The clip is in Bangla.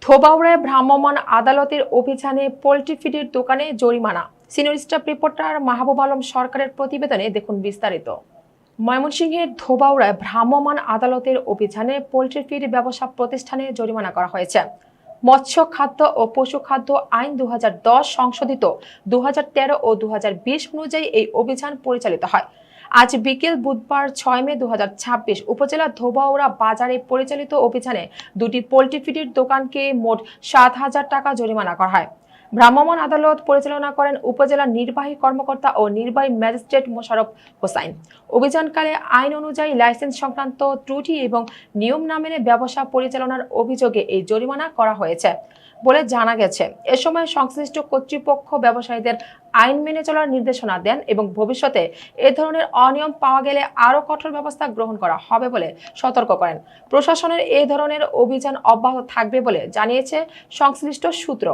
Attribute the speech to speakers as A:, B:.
A: ধোবাউড়ায় ভ্রাম্যমাণ আদালতের অভিযানে পোল্ট্রি ফিডের দোকানে জরিমানা। Senior staff reporter Mahbub Alam সরকারের প্রতিবেদনে দেখুন বিস্তারিত। ময়মনসিংহের ধোবাউড়ায় ভ্রাম্যমাণ আদালতের অভিযানে পোল্ট্রি ফিড ব্যবসা প্রতিষ্ঠানে জরিমানা করা হয়েছে। মৎস্য খাদ্য ও পশু খাদ্য আইন 2010 সংশোধিত 2013 ও 2020 অনুযায়ী এই অভিযান পরিচালিত হয়। আজ বিকেল বুধবার 6 মে 2026 উপজেলা ধোবাউড়া বাজারে পরিচালিত অভিযানে দুটি পোল্ট্রি ফিডের দোকানকে মোট 7,000 টাকা জরিমানা করা হয়। ভ্রাম্যমাণ আদালত পরিচালনা করেন উপজেলা নির্বাহী কর্মকর্তা ও নির্বাহী ম্যাজিস্ট্রেট মোশাররফ হোসাইন। অভিযানকালে আইন অনুযায়ী লাইসেন্স সংক্রান্ত ত্রুটি এবং নিয়ম না মেনে ব্যবসা পরিচালনার অভিযোগে এই জরিমানা করা হয়েছে বলে জানা গেছে। এ সময় সংশ্লিষ্ট কর্তৃপক্ষ ব্যবসায়ীদের আইন মেনে চলার নির্দেশনা দেন এবং ভবিষ্যতে এ ধরনের অনিয়ম পাওয়া গেলে আরও কঠোর ব্যবস্থা গ্রহণ করা হবে বলে সতর্ক করেন। প্রশাসনের এ ধরনের অভিযান অব্যাহত থাকবে বলে জানিয়েছে সংশ্লিষ্ট সূত্র।